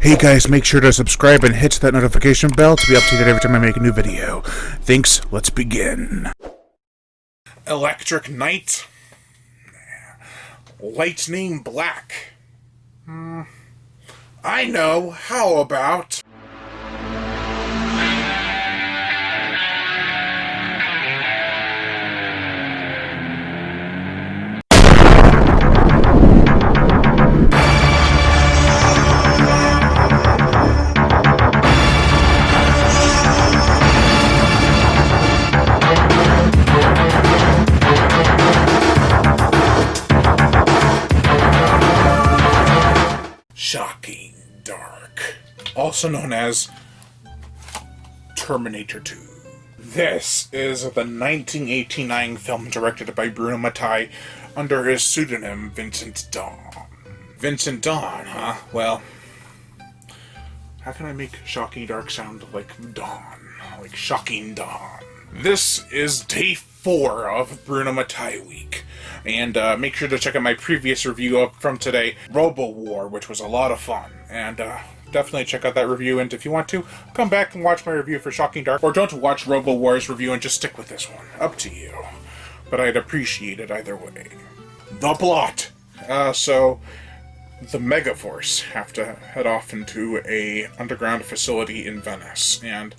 Hey guys, make sure to subscribe and hit that notification bell to be updated every time I make a new video. Thanks, let's begin. Electric Knight? Lightning Black? I know, how about... Shocking Dark, also known as Terminator 2. This is the 1989 film directed by Bruno Mattei under his pseudonym Vincent Dawn. Vincent Dawn, huh? Well, how can I make Shocking Dark sound like Dawn? Like Shocking Dawn. This is day 4 of Bruno Mattei week. And make sure to check out my previous review from today, Robo War, which was a lot of fun. And definitely check out that review, and if you want to, come back and watch my review for Shocking Dark. Or don't watch Robo War's review and just stick with this one. Up to you. But I'd appreciate it either way. The plot. So, the Megaforce have to head off into a underground facility in Venice. And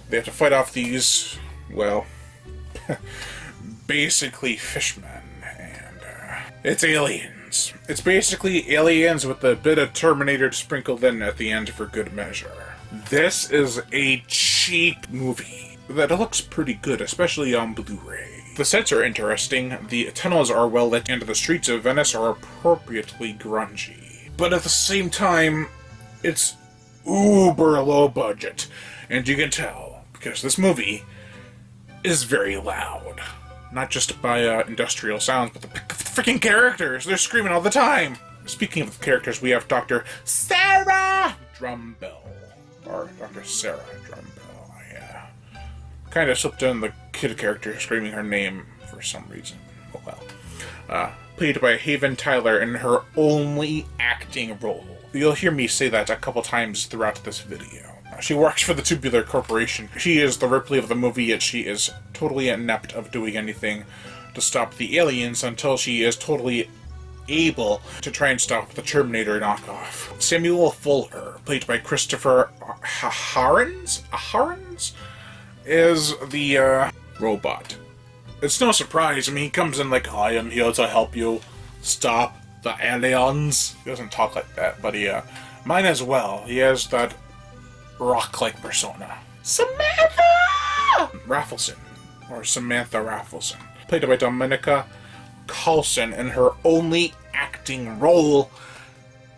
they have to fight off these, well, basically fishmen. It's aliens. It's basically aliens with a bit of Terminator sprinkled in at the end for good measure. This is a cheap movie that looks pretty good, especially on Blu-ray. The sets are interesting, the tunnels are well lit, and the streets of Venice are appropriately grungy. But at the same time, it's uber low budget. And you can tell, because this movie is very loud. Not just by industrial sounds, but the freaking characters! They're screaming all the time! Speaking of the characters, we have Dr. Sarah Drumbell. Or Dr. Sarah Drumbell, yeah. Kind of slipped in the kid character screaming her name for some reason. Oh well. Played by Haven Tyler in her only acting role. You'll hear me say that a couple times throughout this video. She works for the Tubular Corporation. She is the Ripley of the movie, yet she is totally inept of doing anything to stop the aliens until she is totally able to try and stop the Terminator knockoff. Samuel Fuller, played by Christopher Ahrens, is the robot. It's no surprise. I mean, he comes in like, I am here to help you stop the aliens. He doesn't talk like that, but he might as well. He has that rock-like persona. Samantha Raffleson, or Samantha Raffleson, played by Dominica Carlson, and her only acting role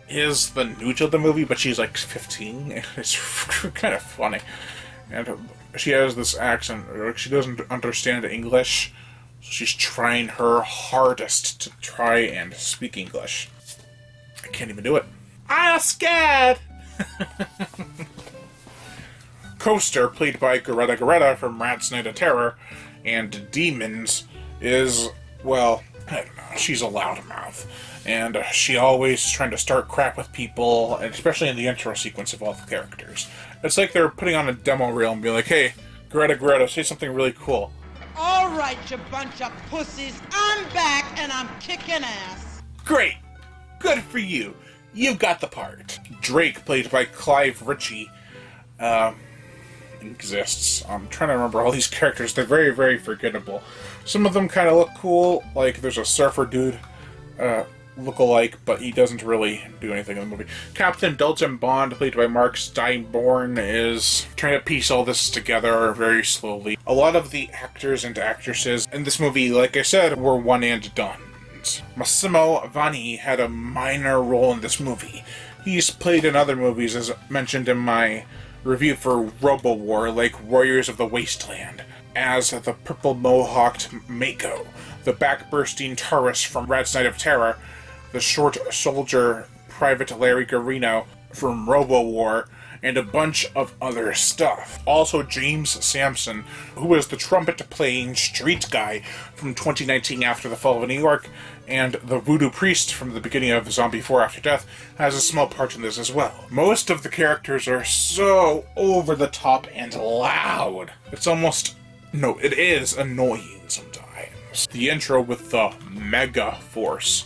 is the newt of the movie, but she's like 15. It's kind of funny. And she has this accent, she doesn't understand English, so she's trying her hardest to try and speak English. I can't even do it. I'm scared! Coaster, played by Greta from Rat's Night of Terror and Demons, is, well, I don't know, she's a loudmouth. And she always is trying to start crap with people, and especially in the intro sequence of all the characters. It's like they're putting on a demo reel and be like, hey, Greta, say something really cool. Alright, you bunch of pussies, I'm back and I'm kicking ass. Great! Good for you! You got the part. Drake, played by Clive Ritchie, exists. I'm trying to remember all these characters. They're very, very forgettable. Some of them kind of look cool, like there's a surfer dude look-alike, but he doesn't really do anything in the movie. Captain Dalton Bond, played by Mark Steinborn, is trying to piece all this together very slowly. A lot of the actors and actresses in this movie, like I said, were one and done. Massimo Vanni had a minor role in this movie. He's played in other movies, as mentioned in my review for Robo War, like Warriors of the Wasteland, as the purple mohawked Mako, the back-bursting Taurus from Rat's Night of Terror, the short soldier Private Larry Garino from Robo War, and a bunch of other stuff. Also, James Sampson, who is the trumpet-playing street guy from 2019 After the Fall of New York, and the voodoo priest from the beginning of Zombie 4 After Death, has a small part in this as well. Most of the characters are so over the top and loud. It's almost... no, it is annoying sometimes. The intro with the Mega Force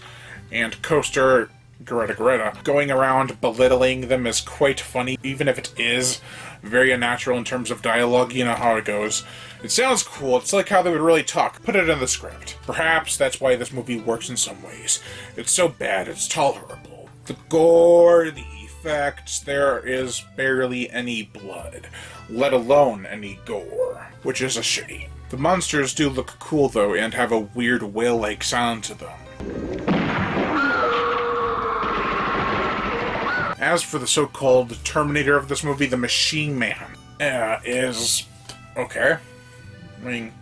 and Coaster Greta going around belittling them is quite funny, even if it is very unnatural in terms of dialogue. You know how it goes. It sounds cool. It's like how they would really talk. Put it in the script. Perhaps that's why this movie works in some ways. It's so bad, it's tolerable. The gore, the effects, there is barely any blood, let alone any gore, which is a shame. The monsters do look cool though, and have a weird whale-like sound to them. As for the so-called Terminator of this movie, the Machine Man, is okay. I mean,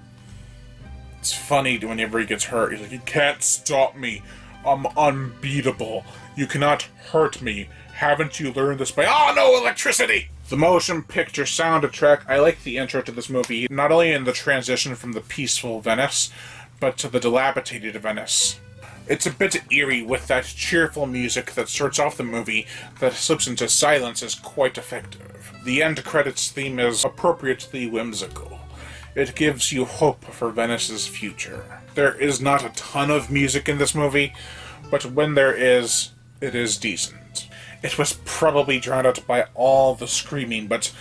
it's funny whenever he gets hurt. He's like, "You can't stop me. I'm unbeatable. You cannot hurt me. Haven't you learned this by... oh no, electricity!" The motion picture soundtrack, I like the intro to this movie, not only in the transition from the peaceful Venice, but to the dilapidated Venice. It's a bit eerie with that cheerful music that starts off the movie that slips into silence is quite effective. The end credits theme is appropriately whimsical. It gives you hope for Venice's future. There is not a ton of music in this movie, but when there is, it is decent. It was probably drowned out by all the screaming, but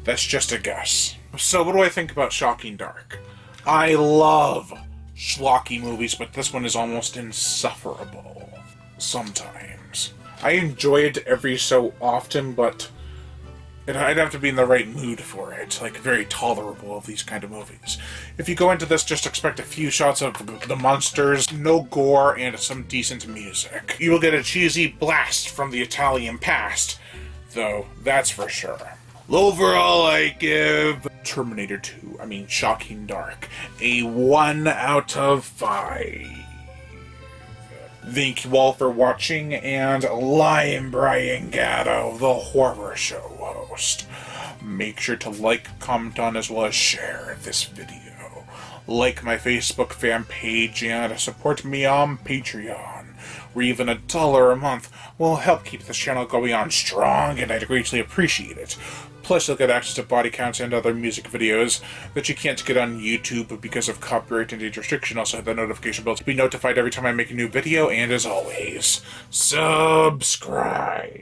that's just a guess. So what do I think about Shocking Dark? I love schlocky movies, but this one is almost insufferable sometimes. I enjoy it every so often, but I'd have to be in the right mood for it, like very tolerable of these kind of movies. If you go into this, just expect a few shots of the monsters, no gore, and some decent music. You will get a cheesy blast from the Italian past, though, that's for sure. Overall, I give Shocking Dark, a 1 out of 5. Thank you all for watching, and I'm Brian Gatto, the horror show host. Make sure to like, comment on, as well as share this video. Like my Facebook fan page, and support me on Patreon, where even $1 a month will help keep this channel going on strong, and I'd greatly appreciate it. Plus, you'll get access to body counts and other music videos that you can't get on YouTube because of copyright and age restriction. Also, hit the notification bell to be notified every time I make a new video, and as always, subscribe.